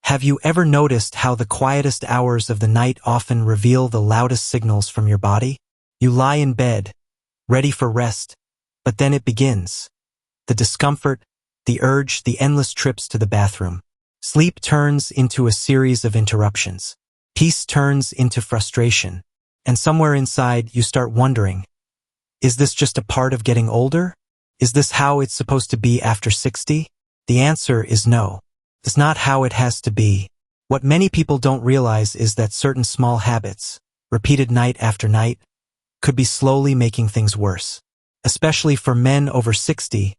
Have you ever noticed how the quietest hours of the night often reveal the loudest signals from your body? You lie in bed, ready for rest, but then it begins. The discomfort, the urge, the endless trips to the bathroom. Sleep turns into a series of interruptions. Peace turns into frustration. And somewhere inside, you start wondering, is this just a part of getting older? Is this how it's supposed to be after 60? The answer is no. It's not how it has to be. What many people don't realize is that certain small habits, repeated night after night, could be slowly making things worse. Especially for men over 60,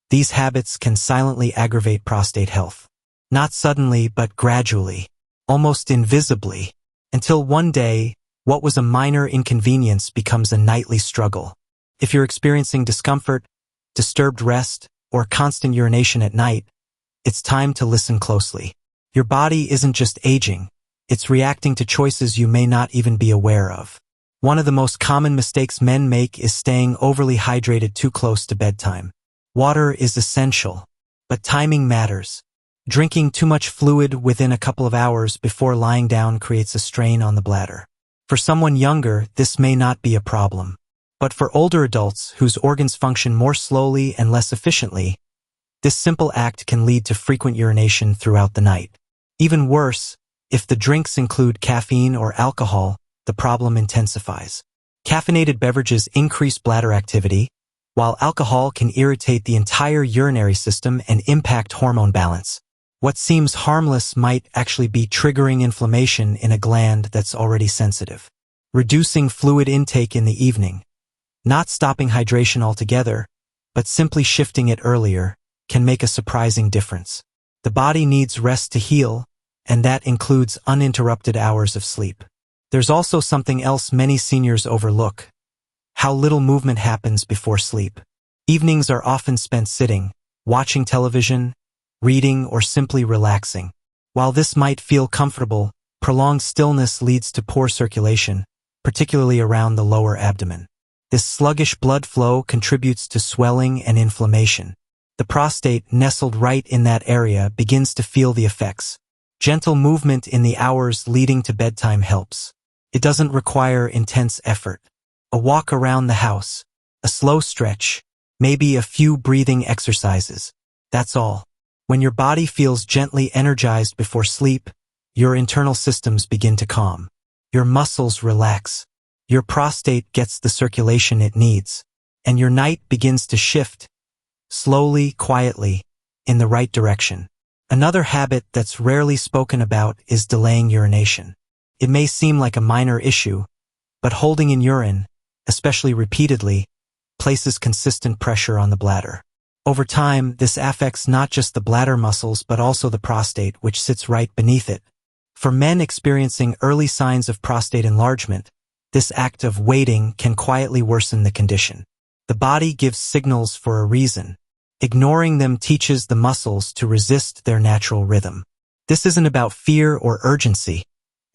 these habits can silently aggravate prostate health. Not suddenly, but gradually, almost invisibly, until one day, what was a minor inconvenience becomes a nightly struggle. If you're experiencing discomfort, disturbed rest, or constant urination at night, it's time to listen closely. Your body isn't just aging, it's reacting to choices you may not even be aware of. One of the most common mistakes men make is staying overly hydrated too close to bedtime. Water is essential, but timing matters. Drinking too much fluid within a couple of hours before lying down creates a strain on the bladder. For someone younger, this may not be a problem. But for older adults whose organs function more slowly and less efficiently, this simple act can lead to frequent urination throughout the night. Even worse, if the drinks include caffeine or alcohol, the problem intensifies. Caffeinated beverages increase bladder activity, while alcohol can irritate the entire urinary system and impact hormone balance. What seems harmless might actually be triggering inflammation in a gland that's already sensitive. Reducing fluid intake in the evening, not stopping hydration altogether, but simply shifting it earlier, can make a surprising difference. The body needs rest to heal, and that includes uninterrupted hours of sleep. There's also something else many seniors overlook: how little movement happens before sleep. Evenings are often spent sitting, watching television, reading, or simply relaxing. While this might feel comfortable, prolonged stillness leads to poor circulation, particularly around the lower abdomen. This sluggish blood flow contributes to swelling and inflammation. The prostate, nestled right in that area, begins to feel the effects. Gentle movement in the hours leading to bedtime helps. It doesn't require intense effort. A walk around the house, a slow stretch, maybe a few breathing exercises. That's all. When your body feels gently energized before sleep, your internal systems begin to calm. Your muscles relax. Your prostate gets the circulation it needs, and your night begins to shift, slowly, quietly, in the right direction. Another habit that's rarely spoken about is delaying urination. It may seem like a minor issue, but holding in urine, especially repeatedly, places consistent pressure on the bladder. Over time, this affects not just the bladder muscles but also the prostate, which sits right beneath it. For men experiencing early signs of prostate enlargement, this act of waiting can quietly worsen the condition. The body gives signals for a reason. Ignoring them teaches the muscles to resist their natural rhythm. This isn't about fear or urgency.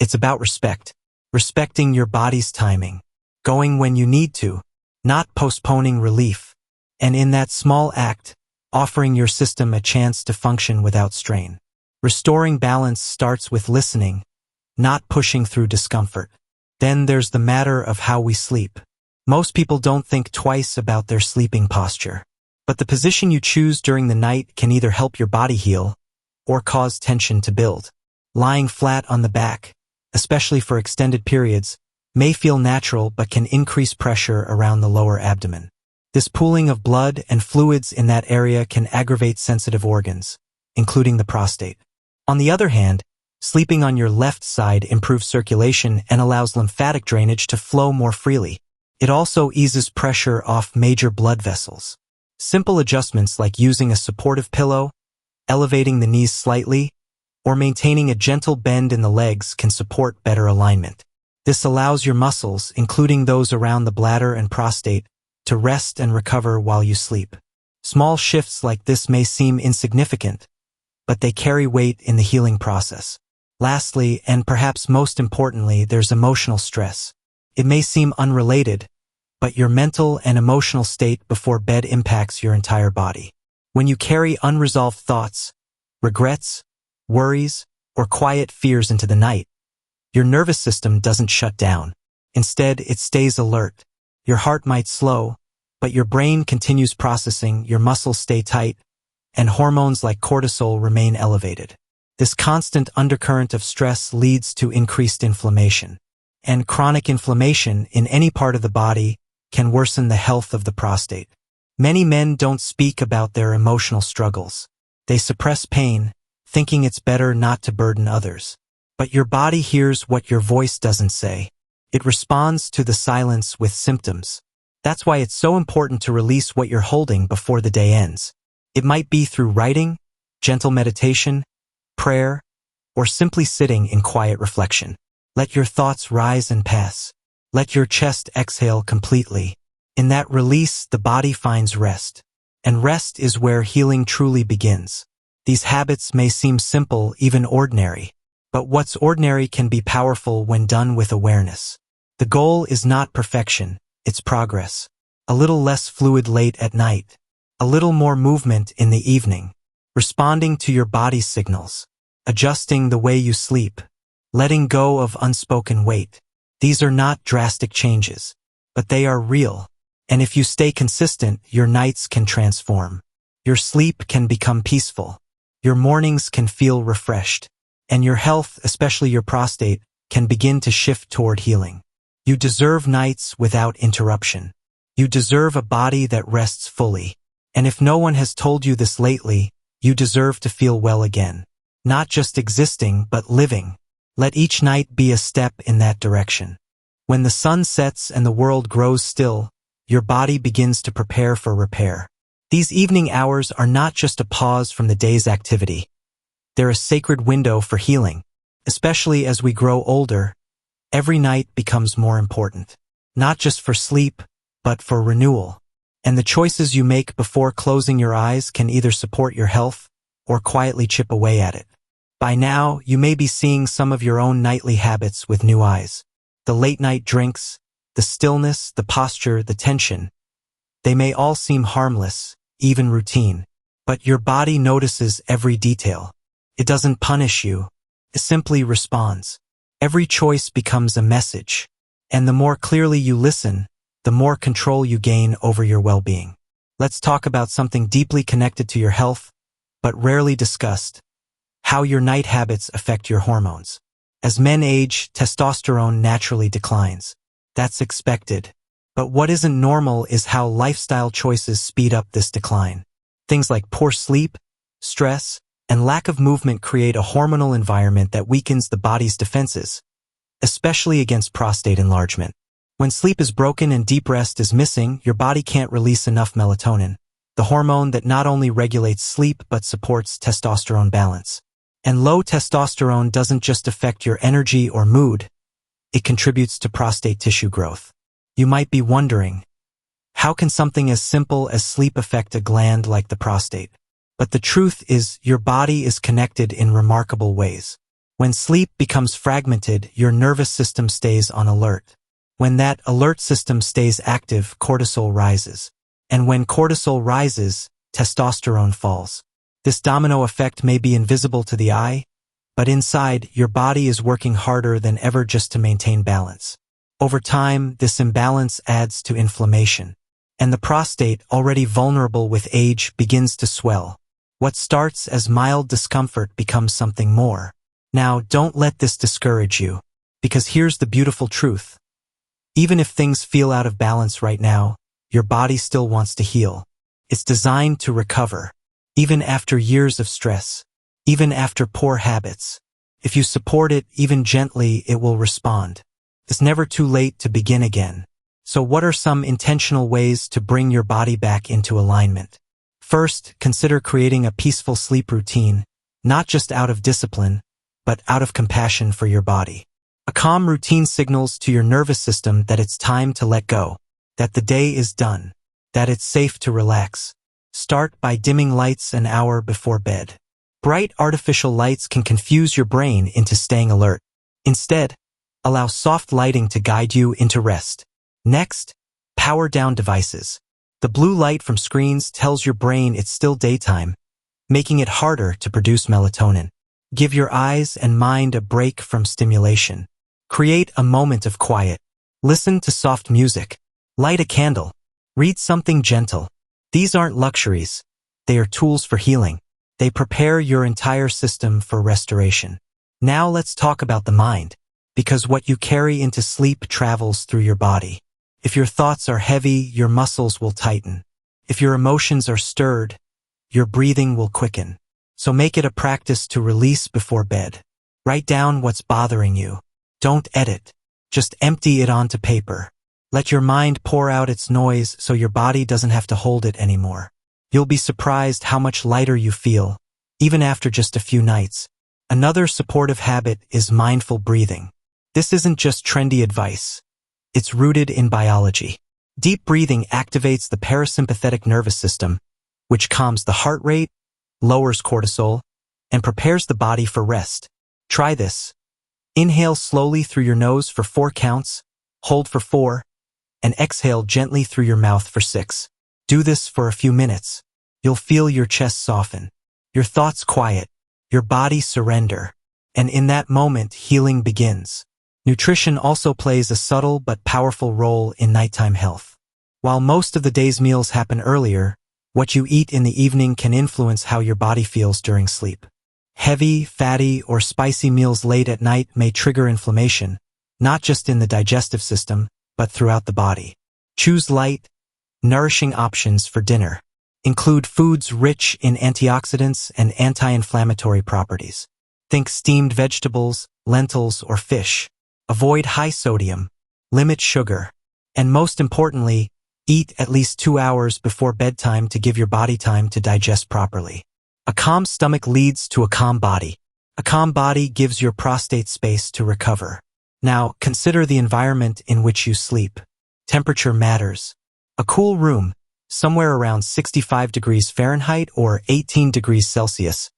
It's about respect. Respecting your body's timing. Going when you need to, not postponing relief. And in that small act, offering your system a chance to function without strain. Restoring balance starts with listening, not pushing through discomfort. Then there's the matter of how we sleep. Most people don't think twice about their sleeping posture. But the position you choose during the night can either help your body heal or cause tension to build. Lying flat on the back, especially for extended periods, may feel natural but can increase pressure around the lower abdomen. This pooling of blood and fluids in that area can aggravate sensitive organs, including the prostate. On the other hand, sleeping on your left side improves circulation and allows lymphatic drainage to flow more freely. It also eases pressure off major blood vessels. Simple adjustments like using a supportive pillow, elevating the knees slightly, or maintaining a gentle bend in the legs can support better alignment. This allows your muscles, including those around the bladder and prostate, to rest and recover while you sleep. Small shifts like this may seem insignificant, but they carry weight in the healing process. Lastly, and perhaps most importantly, there's emotional stress. It may seem unrelated, but your mental and emotional state before bed impacts your entire body. When you carry unresolved thoughts, regrets, worries, or quiet fears into the night, your nervous system doesn't shut down. Instead, it stays alert. Your heart might slow, but your brain continues processing, your muscles stay tight, and hormones like cortisol remain elevated. This constant undercurrent of stress leads to increased inflammation. And chronic inflammation in any part of the body can worsen the health of the prostate. Many men don't speak about their emotional struggles. They suppress pain, thinking it's better not to burden others. But your body hears what your voice doesn't say. It responds to the silence with symptoms. That's why it's so important to release what you're holding before the day ends. It might be through writing, gentle meditation, prayer, or simply sitting in quiet reflection. Let your thoughts rise and pass. Let your chest exhale completely. In that release, the body finds rest. And rest is where healing truly begins. These habits may seem simple, even ordinary. But what's ordinary can be powerful when done with awareness. The goal is not perfection, it's progress. A little less fluid late at night. A little more movement in the evening. Responding to your body's signals. Adjusting the way you sleep. Letting go of unspoken weight. These are not drastic changes, but they are real. And if you stay consistent, your nights can transform. Your sleep can become peaceful. Your mornings can feel refreshed. And your health, especially your prostate, can begin to shift toward healing. You deserve nights without interruption. You deserve a body that rests fully. And if no one has told you this lately, you deserve to feel well again. Not just existing, but living. Let each night be a step in that direction. When the sun sets and the world grows still, your body begins to prepare for repair. These evening hours are not just a pause from the day's activity. They're a sacred window for healing. Especially as we grow older, every night becomes more important. Not just for sleep, but for renewal. And the choices you make before closing your eyes can either support your health or quietly chip away at it. By now, you may be seeing some of your own nightly habits with new eyes. The late-night drinks, the stillness, the posture, the tension. They may all seem harmless, even routine. But your body notices every detail. It doesn't punish you. It simply responds. Every choice becomes a message. And the more clearly you listen, the more control you gain over your well-being. Let's talk about something deeply connected to your health, but rarely discussed. How your night habits affect your hormones. As men age, testosterone naturally declines. That's expected. But what isn't normal is how lifestyle choices speed up this decline. Things like poor sleep, stress, and lack of movement create a hormonal environment that weakens the body's defenses, especially against prostate enlargement. When sleep is broken and deep rest is missing, your body can't release enough melatonin, the hormone that not only regulates sleep but supports testosterone balance. And low testosterone doesn't just affect your energy or mood, it contributes to prostate tissue growth. You might be wondering, how can something as simple as sleep affect a gland like the prostate? But the truth is, your body is connected in remarkable ways. When sleep becomes fragmented, your nervous system stays on alert. When that alert system stays active, cortisol rises. And when cortisol rises, testosterone falls. This domino effect may be invisible to the eye, but inside, your body is working harder than ever just to maintain balance. Over time, this imbalance adds to inflammation. And the prostate, already vulnerable with age, begins to swell. What starts as mild discomfort becomes something more. Now, don't let this discourage you, because here's the beautiful truth. Even if things feel out of balance right now, your body still wants to heal. It's designed to recover. Even after years of stress, even after poor habits. If you support it, even gently, it will respond. It's never too late to begin again. So what are some intentional ways to bring your body back into alignment? First, consider creating a peaceful sleep routine, not just out of discipline, but out of compassion for your body. A calm routine signals to your nervous system that it's time to let go, that the day is done, that it's safe to relax. Start by dimming lights an hour before bed. Bright artificial lights can confuse your brain into staying alert. Instead, allow soft lighting to guide you into rest. Next, power down devices. The blue light from screens tells your brain it's still daytime, making it harder to produce melatonin. Give your eyes and mind a break from stimulation. Create a moment of quiet. Listen to soft music. Light a candle. Read something gentle. These aren't luxuries. They are tools for healing. They prepare your entire system for restoration. Now let's talk about the mind, because what you carry into sleep travels through your body. If your thoughts are heavy, your muscles will tighten. If your emotions are stirred, your breathing will quicken. So make it a practice to release before bed. Write down what's bothering you. Don't edit. Just empty it onto paper. Let your mind pour out its noise so your body doesn't have to hold it anymore. You'll be surprised how much lighter you feel, even after just a few nights. Another supportive habit is mindful breathing. This isn't just trendy advice. It's rooted in biology. Deep breathing activates the parasympathetic nervous system, which calms the heart rate, lowers cortisol, and prepares the body for rest. Try this. Inhale slowly through your nose for 4 counts, hold for 4, and exhale gently through your mouth for 6. Do this for a few minutes. You'll feel your chest soften, your thoughts quiet, your body surrender, and in that moment, healing begins. Nutrition also plays a subtle but powerful role in nighttime health. While most of the day's meals happen earlier, what you eat in the evening can influence how your body feels during sleep. Heavy, fatty, or spicy meals late at night may trigger inflammation, not just in the digestive system, but throughout the body. Choose light, nourishing options for dinner. Include foods rich in antioxidants and anti-inflammatory properties. Think steamed vegetables, lentils, or fish. Avoid high sodium. Limit sugar. And most importantly, eat at least 2 hours before bedtime to give your body time to digest properly. A calm stomach leads to a calm body. A calm body gives your prostate space to recover. Now, consider the environment in which you sleep. Temperature matters. A cool room, somewhere around 65 degrees Fahrenheit or 18 degrees Celsius,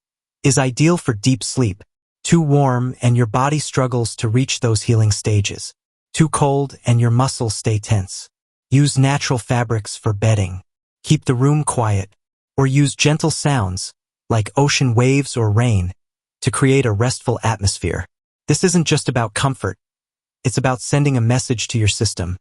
is ideal for deep sleep. Too warm and your body struggles to reach those healing stages. Too cold and your muscles stay tense. Use natural fabrics for bedding. Keep the room quiet, or use gentle sounds, like ocean waves or rain, to create a restful atmosphere. This isn't just about comfort. It's about sending a message to your system.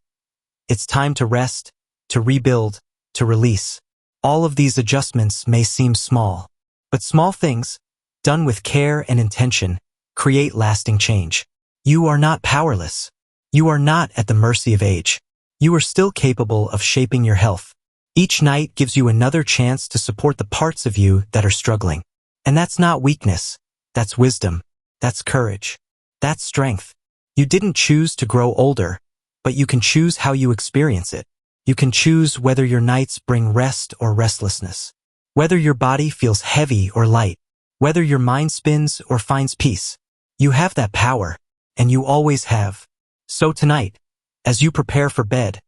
It's time to rest, to rebuild, to release. All of these adjustments may seem small, but small things, done with care and intention, create lasting change. You are not powerless. You are not at the mercy of age. You are still capable of shaping your health. Each night gives you another chance to support the parts of you that are struggling. And that's not weakness. That's wisdom. That's courage. That's strength. You didn't choose to grow older, but you can choose how you experience it. You can choose whether your nights bring rest or restlessness, whether your body feels heavy or light, whether your mind spins or finds peace. You have that power, and you always have. So tonight, as you prepare for bed,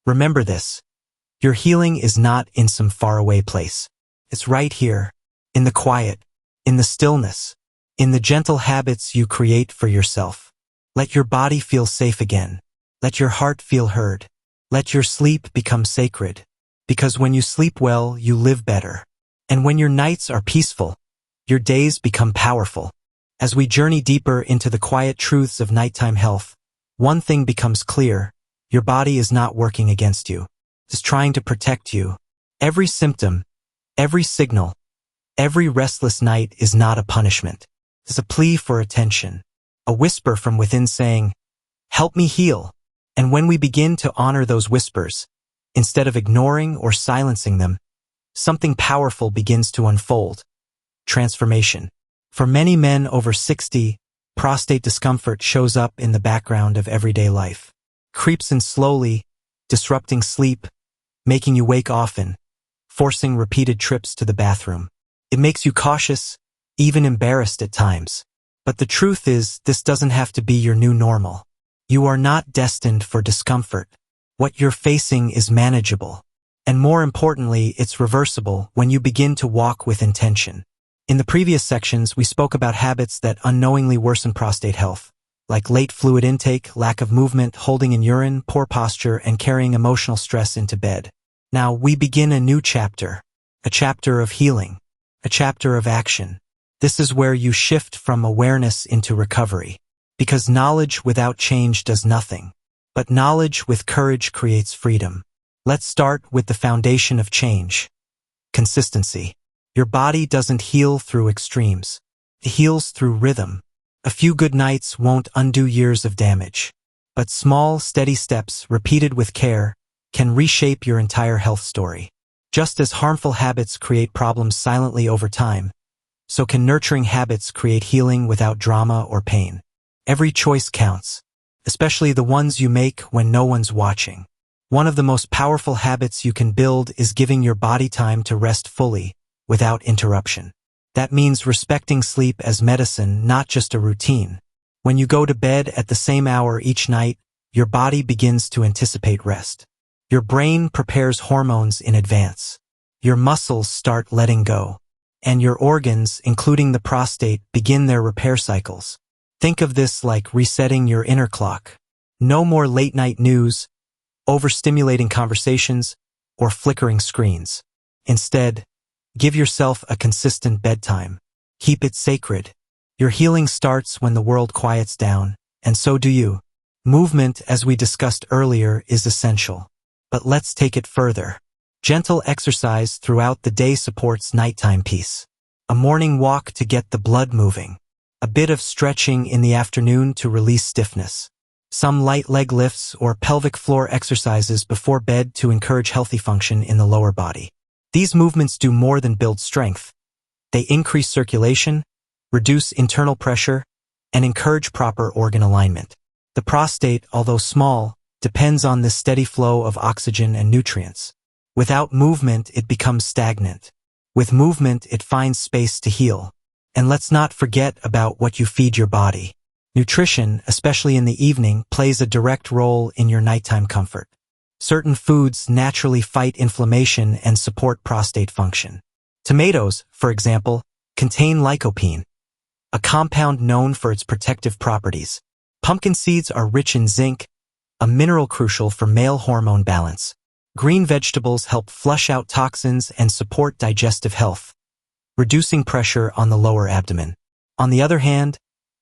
remember this. Your healing is not in some faraway place. It's right here, in the quiet, in the stillness, in the gentle habits you create for yourself. Let your body feel safe again. Let your heart feel heard. Let your sleep become sacred. Because when you sleep well, you live better. And when your nights are peaceful, your days become powerful. As we journey deeper into the quiet truths of nighttime health, one thing becomes clear. Your body is not working against you. It's trying to protect you. Every symptom, every signal, every restless night is not a punishment. It's a plea for attention. A whisper from within saying, "Help me heal." And when we begin to honor those whispers, instead of ignoring or silencing them, something powerful begins to unfold. Transformation. For many men over 60, prostate discomfort shows up in the background of everyday life. Creeps in slowly, disrupting sleep, making you wake often, forcing repeated trips to the bathroom. It makes you cautious, even embarrassed at times. But the truth is, this doesn't have to be your new normal. You are not destined for discomfort. What you're facing is manageable. And more importantly, it's reversible when you begin to walk with intention. In the previous sections, we spoke about habits that unknowingly worsen prostate health, like late fluid intake, lack of movement, holding in urine, poor posture, and carrying emotional stress into bed. Now we begin a new chapter, a chapter of healing, a chapter of action. This is where you shift from awareness into recovery. Because knowledge without change does nothing. But knowledge with courage creates freedom. Let's start with the foundation of change. Consistency. Your body doesn't heal through extremes. It heals through rhythm. A few good nights won't undo years of damage. But small, steady steps, repeated with care, can reshape your entire health story. Just as harmful habits create problems silently over time, so can nurturing habits create healing without drama or pain. Every choice counts, especially the ones you make when no one's watching. One of the most powerful habits you can build is giving your body time to rest fully, without interruption. That means respecting sleep as medicine, not just a routine. When you go to bed at the same hour each night, your body begins to anticipate rest. Your brain prepares hormones in advance. Your muscles start letting go. And your organs, including the prostate, begin their repair cycles. Think of this like resetting your inner clock. No more late-night news, overstimulating conversations, or flickering screens. Instead, give yourself a consistent bedtime. Keep it sacred. Your healing starts when the world quiets down, and so do you. Movement, as we discussed earlier, is essential. But let's take it further. Gentle exercise throughout the day supports nighttime peace. A morning walk to get the blood moving. A bit of stretching in the afternoon to release stiffness. Some light leg lifts or pelvic floor exercises before bed to encourage healthy function in the lower body. These movements do more than build strength. They increase circulation, reduce internal pressure, and encourage proper organ alignment. The prostate, although small, depends on this steady flow of oxygen and nutrients. Without movement, it becomes stagnant. With movement, it finds space to heal. And let's not forget about what you feed your body. Nutrition, especially in the evening, plays a direct role in your nighttime comfort. Certain foods naturally fight inflammation and support prostate function. Tomatoes, for example, contain lycopene, a compound known for its protective properties. Pumpkin seeds are rich in zinc, a mineral crucial for male hormone balance. Green vegetables help flush out toxins and support digestive health, reducing pressure on the lower abdomen. On the other hand,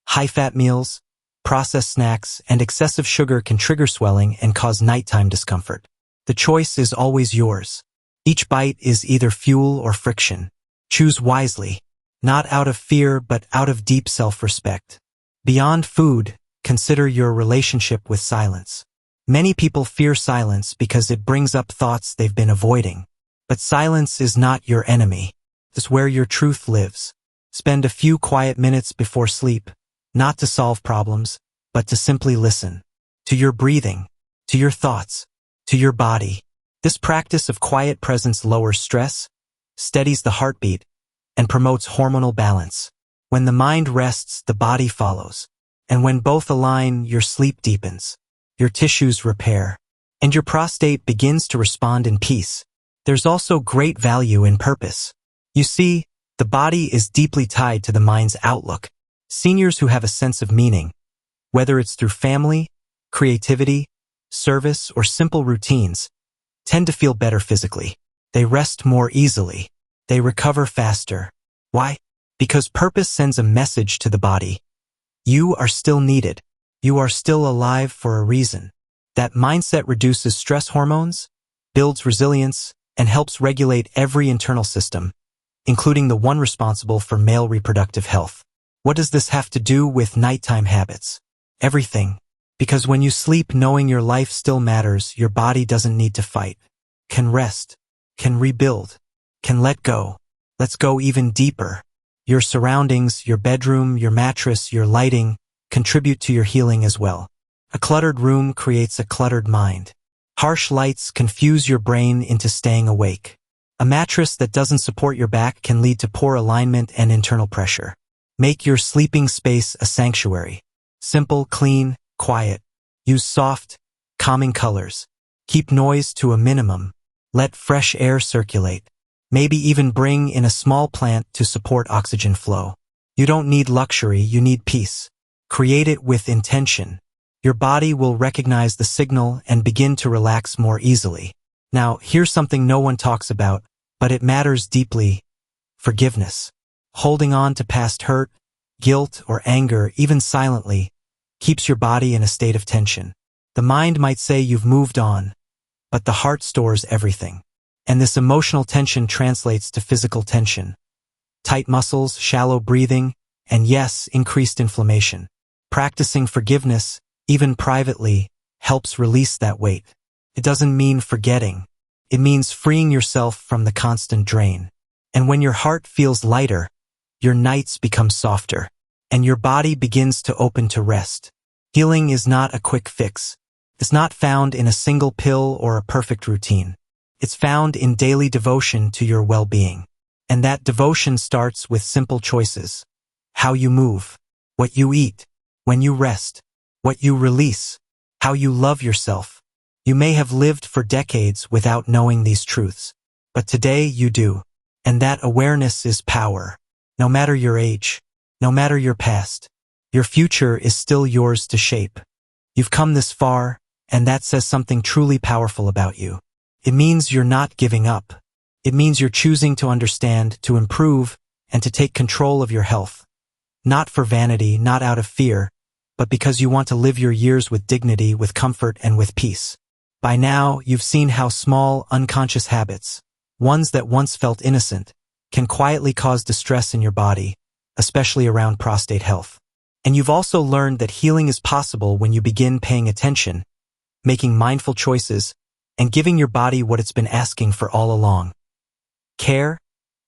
high-fat meals, processed snacks, and excessive sugar can trigger swelling and cause nighttime discomfort. The choice is always yours. Each bite is either fuel or friction. Choose wisely, not out of fear but out of deep self-respect. Beyond food, consider your relationship with silence. Many people fear silence because it brings up thoughts they've been avoiding. But silence is not your enemy. It's where your truth lives. Spend a few quiet minutes before sleep, not to solve problems, but to simply listen. To your breathing, to your thoughts, to your body. This practice of quiet presence lowers stress, steadies the heartbeat, and promotes hormonal balance. When the mind rests, the body follows. And when both align, your sleep deepens, your tissues repair, and your prostate begins to respond in peace. There's also great value in purpose. You see, the body is deeply tied to the mind's outlook. Seniors who have a sense of meaning, whether it's through family, creativity, service, or simple routines, tend to feel better physically. They rest more easily. They recover faster. Why? Because purpose sends a message to the body. You are still needed. You are still alive for a reason. That mindset reduces stress hormones, builds resilience, and helps regulate every internal system, including the one responsible for male reproductive health. What does this have to do with nighttime habits? Everything. Because when you sleep knowing your life still matters, your body doesn't need to fight. Can rest. Can rebuild. Can let go. Let's go even deeper. Your surroundings, your bedroom, your mattress, your lighting contribute to your healing as well. A cluttered room creates a cluttered mind. Harsh lights confuse your brain into staying awake. A mattress that doesn't support your back can lead to poor alignment and internal pressure. Make your sleeping space a sanctuary. Simple, clean, quiet. Use soft, calming colors. Keep noise to a minimum. Let fresh air circulate. Maybe even bring in a small plant to support oxygen flow. You don't need luxury, you need peace. Create it with intention. Your body will recognize the signal and begin to relax more easily. Now, here's something no one talks about, but it matters deeply. Forgiveness. Holding on to past hurt, guilt, or anger, even silently, keeps your body in a state of tension. The mind might say you've moved on, but the heart stores everything. And this emotional tension translates to physical tension. Tight muscles, shallow breathing, and yes, increased inflammation. Practicing forgiveness, even privately, helps release that weight. It doesn't mean forgetting. It means freeing yourself from the constant drain. And when your heart feels lighter, your nights become softer, and your body begins to open to rest. Healing is not a quick fix. It's not found in a single pill or a perfect routine. It's found in daily devotion to your well-being. And that devotion starts with simple choices. How you move, what you eat, when you rest, what you release, how you love yourself. You may have lived for decades without knowing these truths, but today you do. And that awareness is power. No matter your age, no matter your past, your future is still yours to shape. You've come this far, and that says something truly powerful about you. It means you're not giving up. It means you're choosing to understand, to improve, and to take control of your health. Not for vanity, not out of fear, but because you want to live your years with dignity, with comfort, and with peace. By now, you've seen how small, unconscious habits, ones that once felt innocent, can quietly cause distress in your body, especially around prostate health. And you've also learned that healing is possible when you begin paying attention, making mindful choices, and giving your body what it's been asking for all along. Care,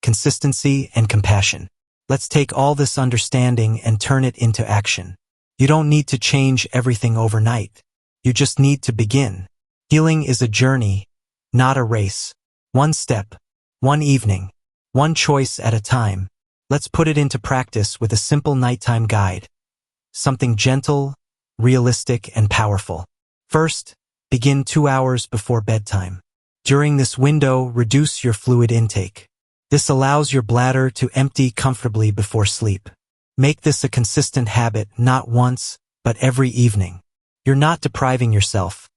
consistency, and compassion. Let's take all this understanding and turn it into action. You don't need to change everything overnight. You just need to begin. Healing is a journey, not a race. One step, one evening, one choice at a time. Let's put it into practice with a simple nighttime guide. Something gentle, realistic, and powerful. First, begin 2 hours before bedtime. During this window, reduce your fluid intake. This allows your bladder to empty comfortably before sleep. Make this a consistent habit, not once, but every evening. You're not depriving yourself.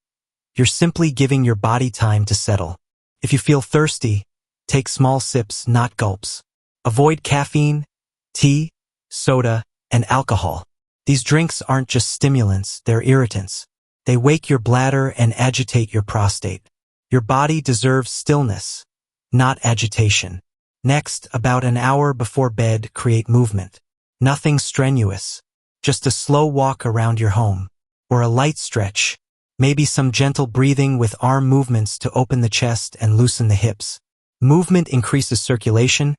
You're simply giving your body time to settle. If you feel thirsty, take small sips, not gulps. Avoid caffeine, tea, soda, and alcohol. These drinks aren't just stimulants, they're irritants. They wake your bladder and agitate your prostate. Your body deserves stillness, not agitation. Next, about an hour before bed, create movement. Nothing strenuous, just a slow walk around your home, or a light stretch, maybe some gentle breathing with arm movements to open the chest and loosen the hips. Movement increases circulation,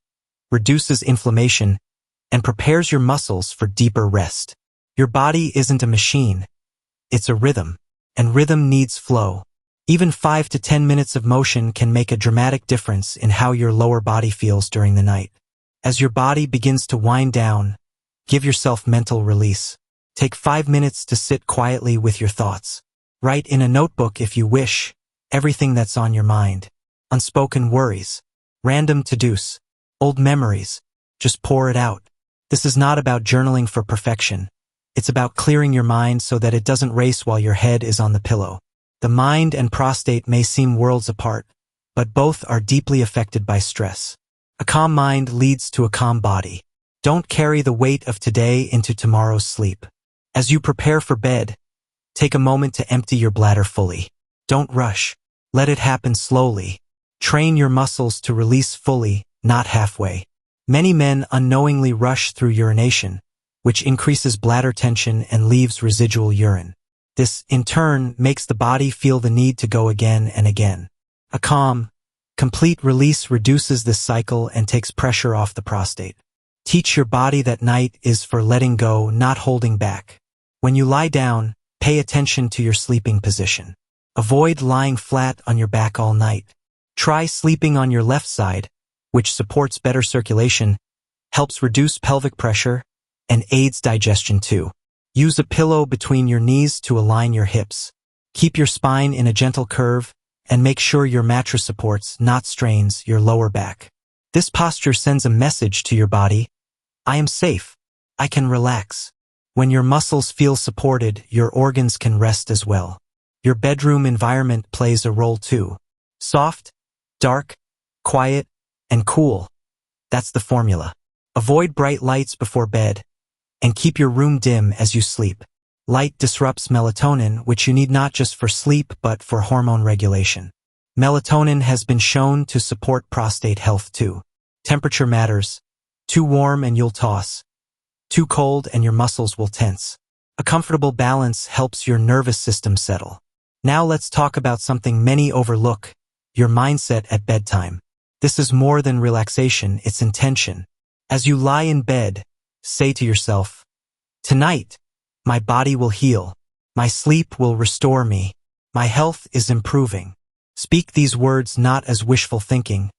reduces inflammation, and prepares your muscles for deeper rest. Your body isn't a machine, it's a rhythm, and rhythm needs flow. Even 5 to 10 minutes of motion can make a dramatic difference in how your lower body feels during the night. As your body begins to wind down, give yourself mental release. Take 5 minutes to sit quietly with your thoughts. Write in a notebook if you wish, everything that's on your mind. Unspoken worries, random to-dos, old memories. Just pour it out. This is not about journaling for perfection. It's about clearing your mind so that it doesn't race while your head is on the pillow. The mind and prostate may seem worlds apart, but both are deeply affected by stress. A calm mind leads to a calm body. Don't carry the weight of today into tomorrow's sleep. As you prepare for bed, take a moment to empty your bladder fully. Don't rush. Let it happen slowly. Train your muscles to release fully, not halfway. Many men unknowingly rush through urination, which increases bladder tension and leaves residual urine. This, in turn, makes the body feel the need to go again and again. A calm, complete release reduces this cycle and takes pressure off the prostate. Teach your body that night is for letting go, not holding back. When you lie down, pay attention to your sleeping position. Avoid lying flat on your back all night. Try sleeping on your left side, which supports better circulation, helps reduce pelvic pressure, and aids digestion too. Use a pillow between your knees to align your hips. Keep your spine in a gentle curve, and make sure your mattress supports, not strains, your lower back. This posture sends a message to your body: I am safe. I can relax. When your muscles feel supported, your organs can rest as well. Your bedroom environment plays a role too. Soft, dark, quiet, and cool. That's the formula. Avoid bright lights before bed, and keep your room dim as you sleep. Light disrupts melatonin, which you need not just for sleep but for hormone regulation. Melatonin has been shown to support prostate health too. Temperature matters. Too warm and you'll toss. Too cold and your muscles will tense. A comfortable balance helps your nervous system settle. Now let's talk about something many overlook, your mindset at bedtime. This is more than relaxation, it's intention. As you lie in bed, say to yourself, "Tonight, my body will heal. My sleep will restore me. My health is improving." Speak these words not as wishful thinking,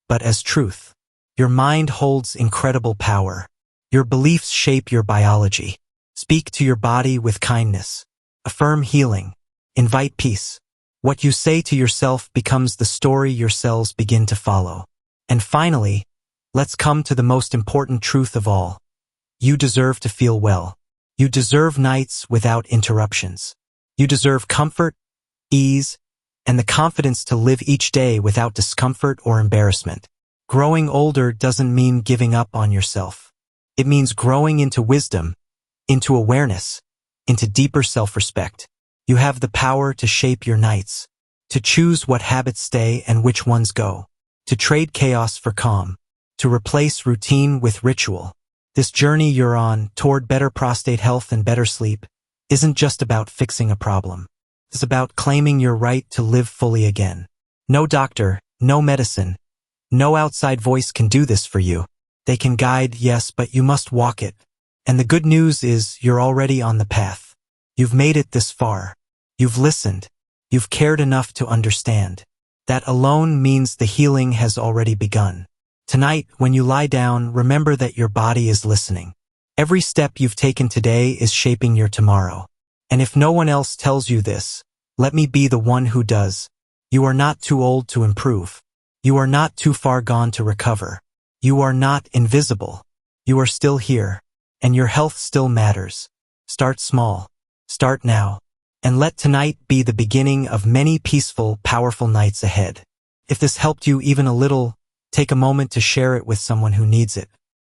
but as truth. Your mind holds incredible power. Your beliefs shape your biology. Speak to your body with kindness. Affirm healing. Invite peace. What you say to yourself becomes the story your cells begin to follow. And finally, let's come to the most important truth of all. You deserve to feel well. You deserve nights without interruptions. You deserve comfort, ease, and the confidence to live each day without discomfort or embarrassment. Growing older doesn't mean giving up on yourself. It means growing into wisdom, into awareness, into deeper self-respect. You have the power to shape your nights, to choose what habits stay and which ones go, to trade chaos for calm, to replace routine with ritual. This journey you're on toward better prostate health and better sleep isn't just about fixing a problem. It's about claiming your right to live fully again. No doctor, no medicine, no outside voice can do this for you. They can guide, yes, but you must walk it. And the good news is you're already on the path. You've made it this far. You've listened. You've cared enough to understand. That alone means the healing has already begun. Tonight, when you lie down, remember that your body is listening. Every step you've taken today is shaping your tomorrow. And if no one else tells you this, let me be the one who does. You are not too old to improve. You are not too far gone to recover. You are not invisible. You are still here, and your health still matters. Start small. Start now. And let tonight be the beginning of many peaceful, powerful nights ahead. If this helped you even a little, take a moment to share it with someone who needs it.